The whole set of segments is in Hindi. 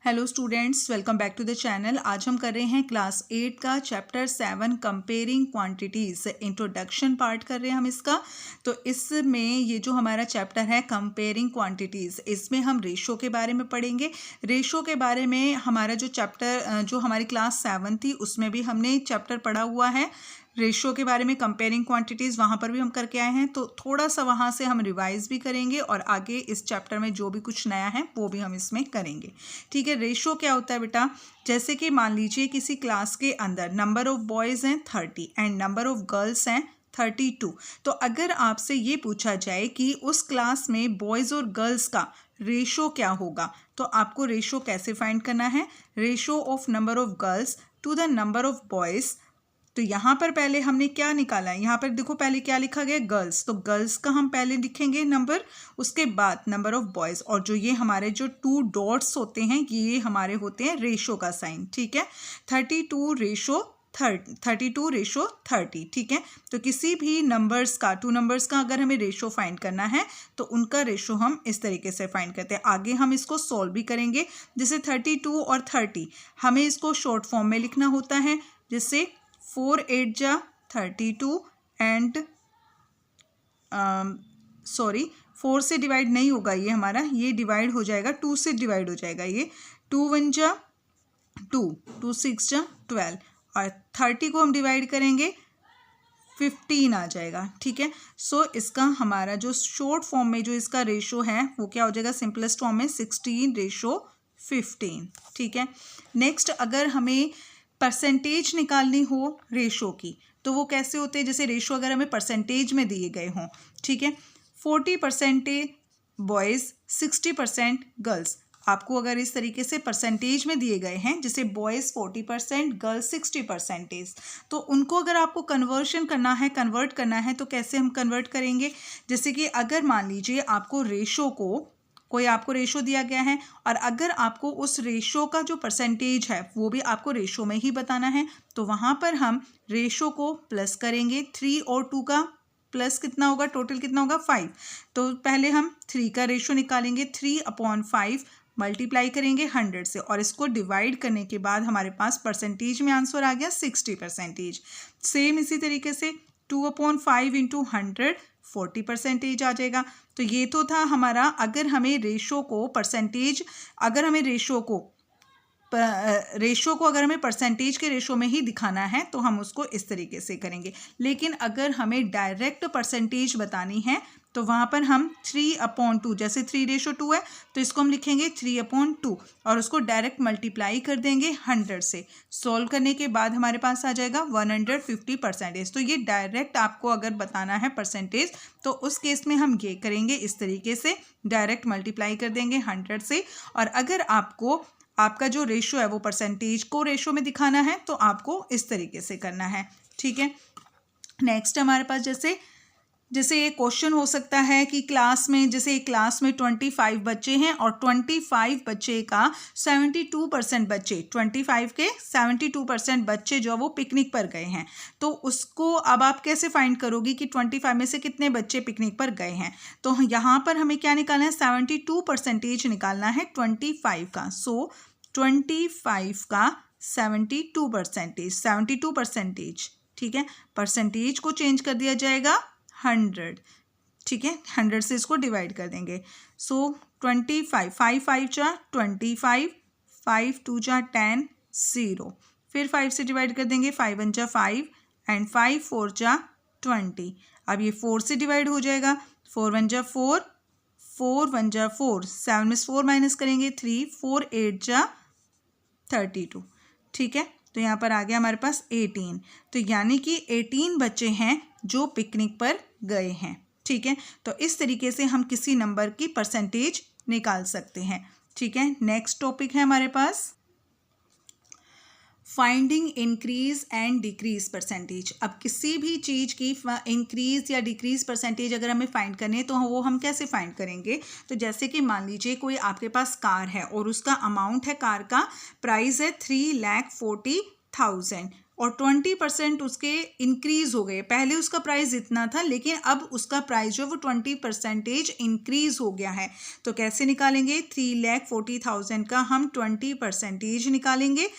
Hello students, welcome back to the channel. आज हम कर रहे हैं क्लास 8 का chapter 7 comparing quantities introduction part कर रहे हैं हम इसका। तो इसमें ये जो हमारा चैप्टर है कंपेयरिंग क्वांटिटीज़, इसमें हम रेशो के बारे में पढ़ेंगे। रेशो के बारे में हमारा जो चैप्टर जो हमारी क्लास 7 थी उसमें भी हमने चैप्टर पढ़ा हुआ है रेशो के बारे में, कंपेयरिंग क्वांटिटीज़ वहाँ पर भी हम करके आए हैं। तो थोड़ा सा वहाँ से हम रिवाइज भी करेंगे और आगे इस चैप्टर में जो भी कुछ नया है वो भी हम इसमें करेंगे। ठीक है, रेशो क्या होता है बेटा? जैसे कि मान लीजिए किसी क्लास के अंदर नंबर ऑफ बॉयज़ हैं 30 एंड नंबर ऑफ गर्ल्स हैं 32। तो अगर आपसे ये पूछा जाए कि उस क्लास में बॉयज़ और गर्ल्स का रेशो क्या होगा, तो आपको रेशो कैसे फाइंड करना है? Ratio of number of girls to the number of boys. तो यहाँ पर पहले हमने क्या निकाला है, यहाँ पर देखो पहले क्या लिखा गया, गर्ल्स। तो गर्ल्स का हम पहले लिखेंगे नंबर, उसके बाद नंबर ऑफ बॉयज़। और जो ये हमारे जो 2 डॉट्स होते हैं ये हमारे होते हैं रेशो का साइन। ठीक है, 32 रेशो 30। ठीक है, तो किसी भी नंबर्स का 2 नंबर्स का अगर हमें रेशो फाइंड करना है तो उनका रेशो हम इस तरीके से फाइंड करते हैं। आगे हम इसको सॉल्व भी करेंगे। जैसे 32 और 30 हमें इसको शॉर्ट फॉर्म में लिखना होता है, जिससे 4 8 जा 32 एंड 4 से डिवाइड नहीं होगा ये हमारा, ये डिवाइड हो जाएगा 2 से डिवाइड हो जाएगा। ये 2 1 जा 2, 2 6 जा 12 और 30 को हम डिवाइड करेंगे 15 आ जाएगा। ठीक है, सो इसका हमारा जो शॉर्ट फॉर्म में जो इसका रेशो है वो क्या हो जाएगा? सिंपलेस्ट फॉर्म में 16:15। ठीक है, नेक्स्ट अगर हमें परसेंटेज निकालनी हो रेशो की तो वो कैसे होते हैं? जैसे रेशो अगर हमें परसेंटेज में दिए गए हों, ठीक है, 40% बॉयज़ 60% गर्ल्स। आपको अगर इस तरीके से परसेंटेज में दिए गए हैं, जैसे बॉयज़ 40% गर्ल्स 60%, तो उनको अगर आपको कन्वर्ट करना है तो कैसे हम कन्वर्ट करेंगे? जैसे कि अगर मान लीजिए आपको रेशो को कोई आपको रेशो दिया गया है और अगर आपको उस रेशो का जो परसेंटेज है वो भी आपको रेशो में ही बताना है, तो वहाँ पर हम रेशो को प्लस करेंगे। 3 और 2 का प्लस कितना होगा? टोटल कितना होगा? 5। तो पहले हम 3 का रेशो निकालेंगे, 3/5 मल्टीप्लाई करेंगे 100 से और इसको डिवाइड करने के बाद हमारे पास परसेंटेज में आंसर आ गया 60%। सेम इसी तरीके से 2/5 इंटू 100 40% आ जाएगा। तो ये तो था हमारा, अगर हमें रेशो को अगर हमें परसेंटेज के रेशो में ही दिखाना है तो हम उसको इस तरीके से करेंगे। लेकिन अगर हमें डायरेक्ट परसेंटेज बतानी है तो वहाँ पर हम 3/2, जैसे 3:2 है तो इसको हम लिखेंगे 3/2 और उसको डायरेक्ट मल्टीप्लाई कर देंगे 100 से। सॉल्व करने के बाद हमारे पास आ जाएगा 150%। तो ये डायरेक्ट आपको अगर बताना है परसेंटेज तो उस केस में हम ये करेंगे, इस तरीके से डायरेक्ट मल्टीप्लाई कर देंगे 100 से। और अगर आपका जो रेशो है वो परसेंटेज को रेशो में दिखाना है तो आपको इस तरीके से करना है। ठीक है, नेक्स्ट हमारे पास जैसे ये क्वेश्चन हो सकता है कि क्लास में 25 बच्चे हैं और 25 बच्चे का 72% बच्चे, 25 के 72% बच्चे जो वो पिकनिक पर गए हैं। तो उसको अब आप कैसे फाइंड करोगी कि 25 में से कितने बच्चे पिकनिक पर गए हैं? तो यहाँ पर हमें क्या निकालना है? 72% निकालना है 25 का। सो 25 का 72%। ठीक है, परसेंटेज को चेंज कर दिया जाएगा 100। ठीक है, 100 से इसको डिवाइड कर देंगे। सो 25 5 5 जा 25, 5 2 जा 10 0, फिर 5 से डिवाइड कर देंगे, 5 1 जा 5 एंड 5 4 जा 20। अब ये 4 से डिवाइड हो जाएगा, 4 1 जा 4, 4 1 जा 4, 7 में 4 माइनस करेंगे 3, 4 8 जा 32। ठीक है, तो यहाँ पर आ गया हमारे पास 18। तो यानी कि 18 बच्चे हैं जो पिकनिक पर गए हैं। ठीक है, तो इस तरीके से हम किसी नंबर की परसेंटेज निकाल सकते हैं। ठीक है, नेक्स्ट टॉपिक है हमारे पास finding increase and decrease percentage. अब किसी भी चीज़ की इंक्रीज या डिक्रीज परसेंटेज अगर हमें फाइंड करनी है तो वो हम कैसे फाइंड करेंगे? तो जैसे कि मान लीजिए कोई आपके पास कार है और उसका अमाउंट है, कार का प्राइस है 3,40,000 और 20% उसके इंक्रीज हो गए। पहले उसका प्राइस इतना था लेकिन अब उसका प्राइस जो है वो 20% इंक्रीज हो गया है। तो कैसे निकालेंगे? 3,40,000 का हम 20% निकालेंगे।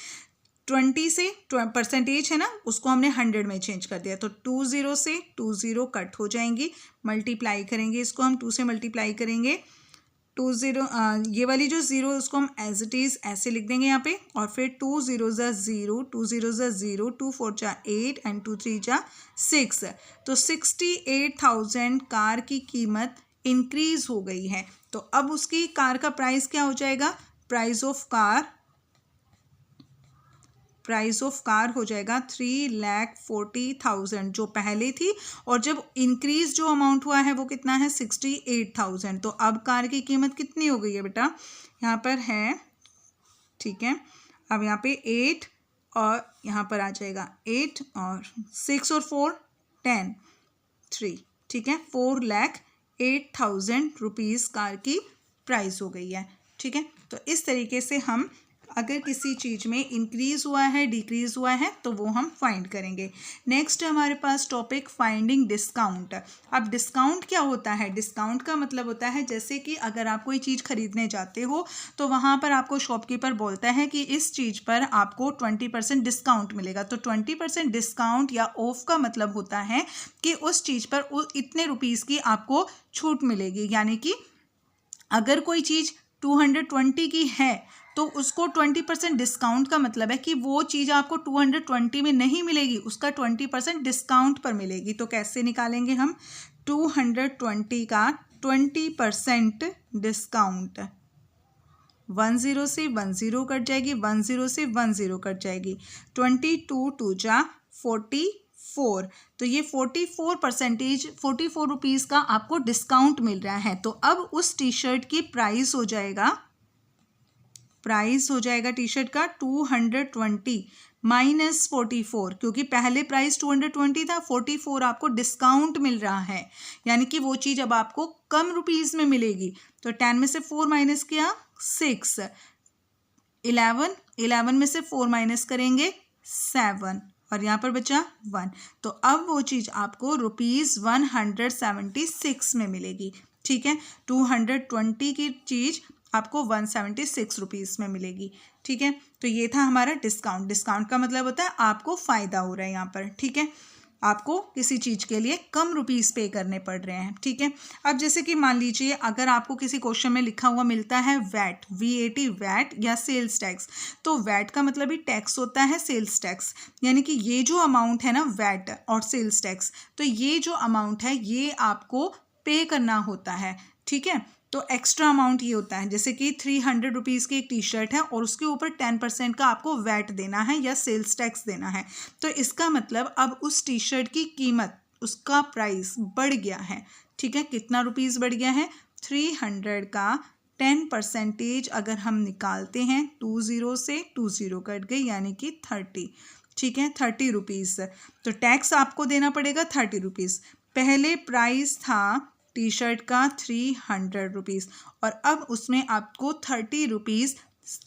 20 से परसेंटेज है ना, उसको हमने 100 में चेंज कर दिया, तो 20 से 20 कट हो जाएंगी। मल्टीप्लाई करेंगे इसको, हम 2 से मल्टीप्लाई करेंगे। 20 ये वाली जो जीरो उसको हम एज इट इज़ ऐसे लिख देंगे यहाँ पे, और फिर 2 0 ज़ा 0, 2 0 ज़ा 0, 2 4 जा 8 एंड 2 3 जा 6। तो 68,000 कार की कीमत इंक्रीज हो गई है। तो अब उसकी कार का प्राइस क्या हो जाएगा? प्राइस ऑफ कार हो जाएगा 3,40,000 जो पहले थी, और जब इंक्रीज जो अमाउंट हुआ है वो कितना है? 68,000। तो अब कार की कीमत कितनी हो गई है बेटा? यहाँ पर है, ठीक है। अब यहाँ पे 8 और यहाँ पर आ जाएगा 8 और 6 और 4 10 3, ठीक है। 4,08,000 रुपीज़ कार की प्राइस हो गई है, ठीक है। तो इस तरीके से हम अगर किसी चीज़ में इंक्रीज हुआ है, डिक्रीज हुआ है, तो वो हम फाइंड करेंगे। नेक्स्ट हमारे पास टॉपिक फाइंडिंग डिस्काउंट। अब डिस्काउंट क्या होता है? डिस्काउंट का मतलब होता है जैसे कि अगर आप कोई चीज़ खरीदने जाते हो तो वहाँ पर आपको शॉपकीपर बोलता है कि इस चीज़ पर आपको 20% डिस्काउंट मिलेगा। तो 20% डिस्काउंट या ऑफ का मतलब होता है कि उस चीज़ पर इतने रुपीज़ की आपको छूट मिलेगी। यानी कि अगर कोई चीज़ 220 की है तो उसको 20% डिस्काउंट का मतलब है कि वो चीज़ आपको 220 में नहीं मिलेगी, उसका 20% डिस्काउंट पर मिलेगी। तो कैसे निकालेंगे हम? 220 का 20% डिस्काउंट, 10 से 10 कट जाएगी, 10 से 10 कट जाएगी, 22 2 जा 44। तो ये 44% रुपीज़ का आपको डिस्काउंट मिल रहा है। तो अब उस टी शर्ट की प्राइस हो जाएगा टी शर्ट का 220 माइनस 44, क्योंकि पहले प्राइस 220 था, 44 आपको डिस्काउंट मिल रहा है, यानी कि वो चीज़ अब आपको कम रुपीज़ में मिलेगी। तो 10 में से 4 माइनस किया 6, 11 में से 4 माइनस करेंगे 7, और यहाँ पर बचा 1। तो अब वो चीज़ आपको ₹176 में मिलेगी, ठीक है। 220 की चीज़ आपको 176 रुपीज़ में मिलेगी, ठीक है। तो ये था हमारा डिस्काउंट। डिस्काउंट का मतलब होता है आपको फ़ायदा हो रहा है यहाँ पर, ठीक है। आपको किसी चीज़ के लिए कम रुपीज़ पे करने पड़ रहे हैं, ठीक है। अब जैसे कि मान लीजिए अगर आपको किसी क्वेश्चन में लिखा हुआ मिलता है वैट, VAT वैट या सेल्स टैक्स, तो वैट का मतलब ही टैक्स होता है, सेल्स टैक्स, यानी कि ये जो अमाउंट है ना वैट और सेल्स टैक्स, तो ये जो अमाउंट है ये आपको पे करना होता है, ठीक है। तो एक्स्ट्रा अमाउंट ये होता है, जैसे कि 300 रुपीज़ की एक टी शर्ट है और उसके ऊपर 10% का आपको वैट देना है या सेल्स टैक्स देना है। तो इसका मतलब अब उस टी शर्ट की कीमत, उसका प्राइस बढ़ गया है, ठीक है। कितना रुपीज़ बढ़ गया है? 300 का 10% अगर हम निकालते हैं, 20 से 20 कट गई, यानी कि 30, ठीक है, 30 रुपीज़। तो टैक्स आपको देना पड़ेगा 30 रुपीज़। पहले प्राइस था टी शर्ट का 300 रुपीज़, और अब उसमें आपको 30 रुपीज़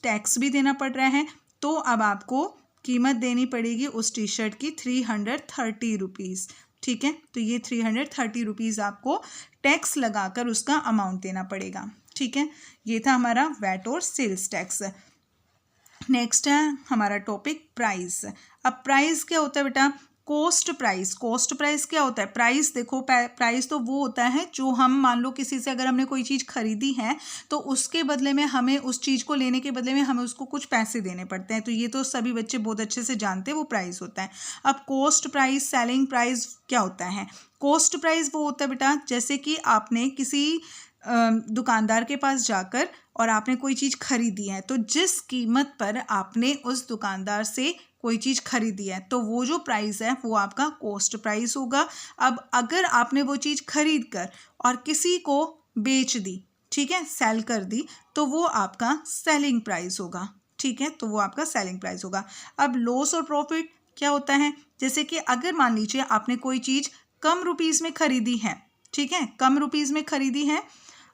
टैक्स भी देना पड़ रहा है। तो अब आपको कीमत देनी पड़ेगी उस टी शर्ट की 330 रुपीज़, ठीक है। तो ये 330 रुपीज़ आपको टैक्स लगाकर उसका अमाउंट देना पड़ेगा, ठीक है। ये था हमारा वैट और सेल्स टैक्स। नेक्स्ट है हमारा टॉपिक प्राइस। अब प्राइस क्या होता है बेटा? कॉस्ट प्राइस क्या होता है? प्राइस देखो, प्राइस तो वो होता है जो हम, मान लो किसी से अगर हमने कोई चीज़ खरीदी है तो उसके बदले में हमें, उस चीज़ को लेने के बदले में हमें उसको कुछ पैसे देने पड़ते हैं। तो ये तो सभी बच्चे बहुत अच्छे से जानते हैं, वो प्राइस होता है। अब कॉस्ट प्राइस, सेलिंग प्राइस क्या होता है? कॉस्ट प्राइस वो होता है बेटा, जैसे कि आपने किसी दुकानदार के पास जाकर और आपने कोई चीज़ खरीदी है, तो जिस कीमत पर आपने उस दुकानदार से कोई चीज़ खरीदी है तो वो जो प्राइस है वो आपका कॉस्ट प्राइस होगा। अब अगर आपने वो चीज़ खरीद कर और किसी को बेच दी, ठीक है, सेल कर दी, तो वो आपका सेलिंग प्राइस होगा, ठीक है। तो वो आपका सेलिंग प्राइस होगा। अब लॉस और प्रॉफिट क्या होता है? जैसे कि अगर मान लीजिए आपने कोई चीज़ कम रुपीज़ में खरीदी है, ठीक है, कम रुपीज़ में खरीदी है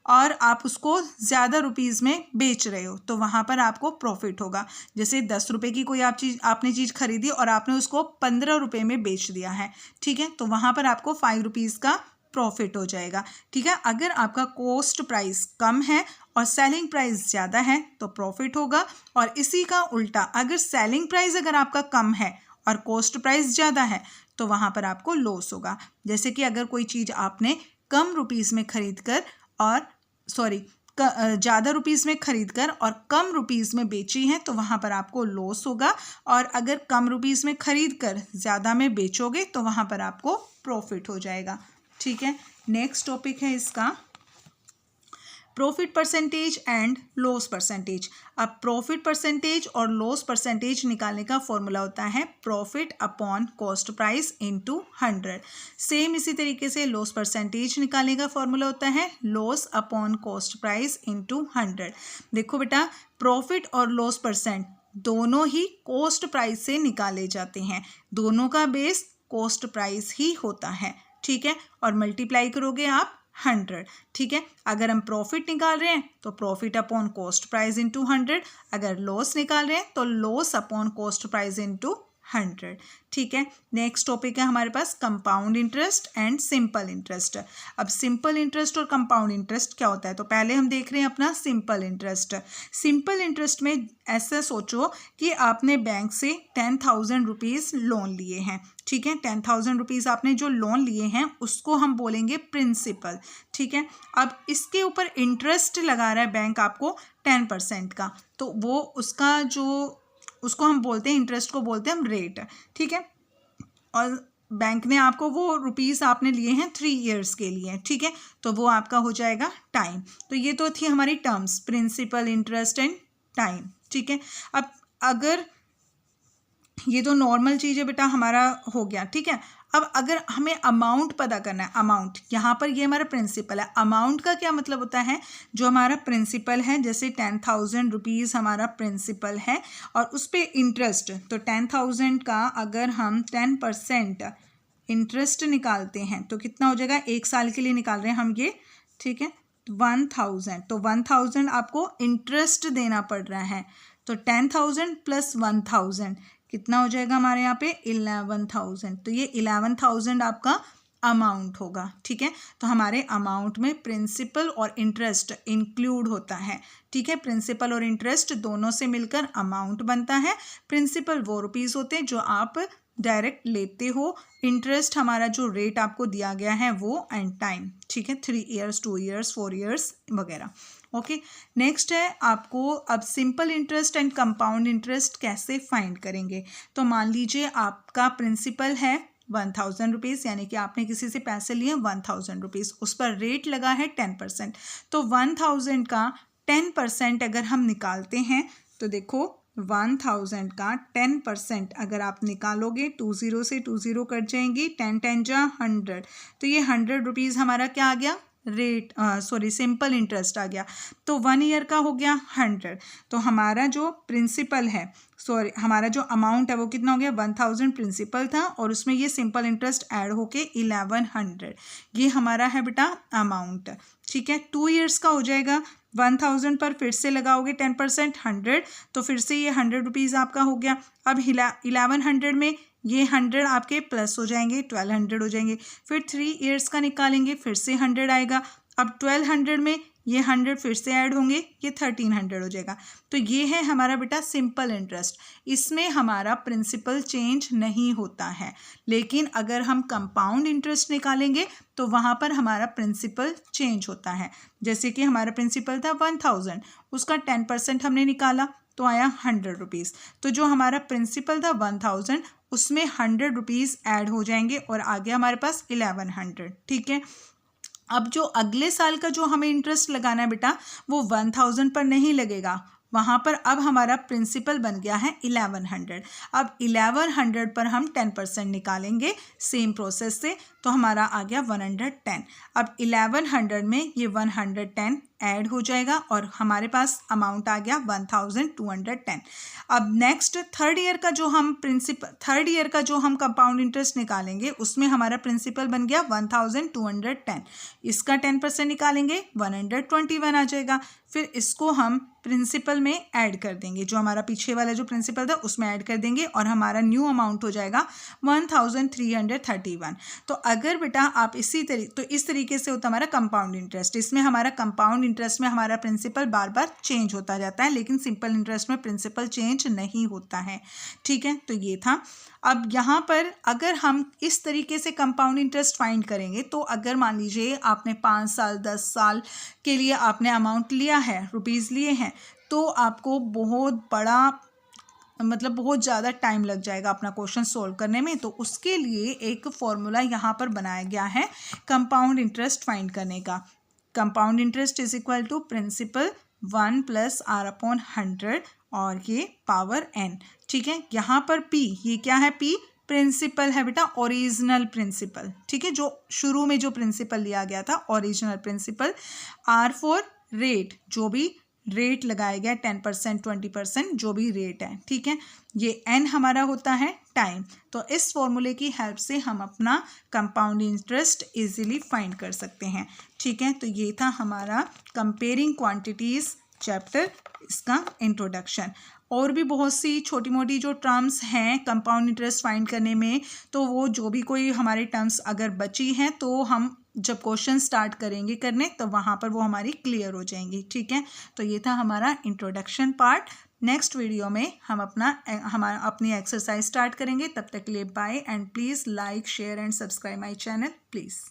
और आप उसको ज़्यादा रुपीज़ में बेच रहे हो तो वहाँ पर आपको प्रॉफिट होगा। जैसे 10 रुपये की कोई आपने चीज़ खरीदी और आपने उसको 15 रुपये में बेच दिया है, ठीक है, तो वहाँ पर आपको 5 रुपीज़ का प्रॉफिट हो जाएगा, ठीक है। अगर आपका कॉस्ट प्राइस कम है और सेलिंग प्राइस ज़्यादा है तो प्रॉफिट होगा, और इसी का उल्टा अगर सेलिंग प्राइस अगर आपका कम है और कॉस्ट प्राइस ज़्यादा है तो वहाँ पर आपको लॉस होगा। जैसे कि अगर कोई चीज़ आपने कम रुपीज़ में खरीद कर और ज़्यादा रुपीज़ में खरीद कर और कम रुपीज़ में बेची है तो वहाँ पर आपको लॉस होगा, और अगर कम रुपीज़ में खरीद कर ज़्यादा में बेचोगे तो वहाँ पर आपको प्रॉफिट हो जाएगा, ठीक है। नेक्स्ट टॉपिक है इसका profit percentage and loss percentage. अब प्रॉफिट परसेंटेज और लॉस परसेंटेज निकालने का फॉर्मूला होता है profit upon cost price into 100। Same इसी तरीके से लॉस परसेंटेज निकालने का फॉर्मूला होता है loss upon cost price into 100। देखो बेटा, प्रॉफिट और लॉस परसेंट दोनों ही कॉस्ट प्राइस से निकाले जाते हैं, दोनों का बेस कॉस्ट प्राइस ही होता है, ठीक है, और मल्टीप्लाई करोगे आप 100, ठीक है। अगर हम प्रॉफिट निकाल रहे हैं तो profit upon cost price into 100, अगर लॉस निकाल रहे हैं तो loss upon cost price into 100, ठीक है। नेक्स्ट टॉपिक है हमारे पास compound interest and simple interest. अब सिंपल इंटरेस्ट और कंपाउंड इंटरेस्ट क्या होता है, तो पहले हम देख रहे हैं अपना सिंपल इंटरेस्ट। सिंपल इंटरेस्ट में ऐसा सोचो कि आपने बैंक से 10,000 रुपीज़ लोन लिए हैं, ठीक है, 10,000 रुपीज़ आपने जो लोन लिए हैं उसको हम बोलेंगे प्रिंसिपल, ठीक है। अब इसके ऊपर इंटरेस्ट लगा रहा है बैंक आपको 10% का, तो वो उसको हम बोलते हैं, इंटरेस्ट को बोलते हैं हम रेट, ठीक है। और बैंक ने आपको वो रुपीज़ आपने लिए हैं 3 ईयर्स के लिए, ठीक है, तो वो आपका हो जाएगा टाइम। तो ये तो थी हमारी terms principal, interest and time, ठीक है। अब अगर ये तो नॉर्मल चीज़ है बेटा, हमारा हो गया, ठीक है। अब अगर हमें अमाउंट पता करना है, अमाउंट यहाँ पर ये हमारा प्रिंसिपल है। अमाउंट का क्या मतलब होता है, जो हमारा प्रिंसिपल है, जैसे 10,000 रुपीज़ हमारा प्रिंसिपल है और उस पर इंटरेस्ट, तो 10,000 का अगर हम 10% इंटरेस्ट निकालते हैं तो कितना हो जाएगा, 1 साल के लिए निकाल रहे हैं हम ये, ठीक है, 1,000, तो 1,000 आपको इंटरेस्ट देना पड़ रहा है, तो 10,000 प्लस 1,000 कितना हो जाएगा हमारे यहाँ पे 11,000, तो ये 11,000 आपका अमाउंट होगा, ठीक है। तो हमारे अमाउंट में प्रिंसिपल और इंटरेस्ट इंक्लूड होता है, ठीक है। प्रिंसिपल और इंटरेस्ट दोनों से मिलकर अमाउंट बनता है। प्रिंसिपल वो रुपीज़ होते हैं जो आप डायरेक्ट लेते हो, इंटरेस्ट हमारा जो रेट आपको दिया गया है वो, एंड टाइम, ठीक है, 3 ईयर्स, 2 ईयर्स, 4 ईयर्स वगैरह, ओके। नेक्स्ट है आपको अब simple interest and compound interest कैसे फाइंड करेंगे। तो मान लीजिए आपका प्रिंसिपल है 1,000 रुपीज़, यानी कि आपने किसी से पैसे लिए 1,000 रुपीज़, उस पर रेट लगा है 10%, तो 1,000 का 10% अगर हम निकालते हैं तो देखो 1,000 का 10% अगर आप निकालोगे, 20 से 20 कट जाएंगी, 10 10 जा 100, तो ये 100 रुपीज़ हमारा क्या आ गया, रेट सिंपल इंटरेस्ट आ गया। तो 1 ईयर का हो गया 100, तो हमारा जो प्रिंसिपल है, हमारा जो अमाउंट है वो कितना हो गया, 1,000 प्रिंसिपल था और उसमें ये सिंपल इंटरेस्ट ऐड होके 1,100, ये हमारा है बेटा अमाउंट, ठीक है। 2 ईयर्स का हो जाएगा, 1,000 पर फिर से लगाओगे 10% 100, तो फिर से ये 100 रुपीज़ आपका हो गया। अब 1,100 में ये 100 आपके प्लस हो जाएंगे, 1,200 हो जाएंगे, फिर 3 ईयर्स का निकालेंगे, फिर से 100 आएगा। अब 1,200 में ये 100 फिर से ऐड होंगे, ये 1,300 हो जाएगा। तो ये है हमारा बेटा सिंपल इंटरेस्ट, इसमें हमारा प्रिंसिपल चेंज नहीं होता है। लेकिन अगर हम कंपाउंड इंटरेस्ट निकालेंगे तो वहाँ पर हमारा प्रिंसिपल चेंज होता है। जैसे कि हमारा प्रिंसिपल था 1,000, उसका 10% हमने निकाला तो आया 100 रुपीज़, तो जो हमारा प्रिंसिपल था 1,000 उसमें 100 रुपीज़ ऐड हो जाएंगे और आ गया हमारे पास 1,100, ठीक है। अब जो अगले साल का जो हमें इंटरेस्ट लगाना है बेटा वो 1,000 पर नहीं लगेगा, वहाँ पर अब हमारा प्रिंसिपल बन गया है 1,100। अब 1,100 पर हम 10% निकालेंगे सेम प्रोसेस से, तो तो हमारा आ गया 110। अब 1100 में ये 110 ऐड हो जाएगा और हमारे पास अमाउंट आ गया 1210। अब नेक्स्ट थर्ड ईयर का जो हम कंपाउंड इंटरेस्ट निकालेंगे उसमें हमारा प्रिंसिपल बन गया 1210। इसका 10% निकालेंगे 121 आ जाएगा। फिर इसको हम प्रिंसिपल में ऐड कर देंगे, जो हमारा पीछे वाला जो प्रिंसिपल था उसमें ऐड कर देंगे और हमारा न्यू अमाउंट हो जाएगा 1331। तो अगर बेटा आप इस तरीके से होता हमारा कंपाउंड इंटरेस्ट। इसमें हमारा कंपाउंड इंटरेस्ट में हमारा प्रिंसिपल बार बार चेंज होता जाता है, लेकिन सिंपल इंटरेस्ट में प्रिंसिपल चेंज नहीं होता है। ठीक है, तो ये था। अब यहाँ पर अगर हम इस तरीके से कंपाउंड इंटरेस्ट फाइंड करेंगे तो अगर मान लीजिए आपने 5 साल 10 साल के लिए आपने अमाउंट लिया है, रुपीज़ लिए हैं, तो आपको बहुत ज़्यादा टाइम लग जाएगा अपना क्वेश्चन सोल्व करने में। तो उसके लिए एक फॉर्मूला यहाँ पर बनाया गया है कंपाउंड इंटरेस्ट फाइंड करने का। Compound interest is equal to principal 1 + r/100 और ये पावर n। ठीक है, यहाँ पर p, ये क्या है, p प्रिंसिपल है बेटा, ओरिजिनल प्रिंसिपल। ठीक है, जो शुरू में जो प्रिंसिपल लिया गया था original principal. r for rate, जो भी रेट लगाया गया 10% 20% जो भी रेट है। ठीक है, ये n हमारा होता है टाइम। तो इस फॉर्मूले की हेल्प से हम अपना कंपाउंड इंटरेस्ट इजीली फाइंड कर सकते हैं। ठीक है, तो ये था हमारा कंपेयरिंग क्वांटिटीज़ चैप्टर, इसका इंट्रोडक्शन। और भी बहुत सी छोटी मोटी जो टर्म्स हैं कंपाउंड इंटरेस्ट फाइंड करने में, तो वो जो भी कोई हमारे टर्म्स अगर बची हैं तो हम जब क्वेश्चन स्टार्ट करेंगे करने तो वहाँ पर वो हमारी क्लियर हो जाएंगी। ठीक है, तो ये था हमारा इंट्रोडक्शन पार्ट। नेक्स्ट वीडियो में हम अपनी एक्सरसाइज स्टार्ट करेंगे। तब तक के लिए bye and please like share and subscribe my channel please.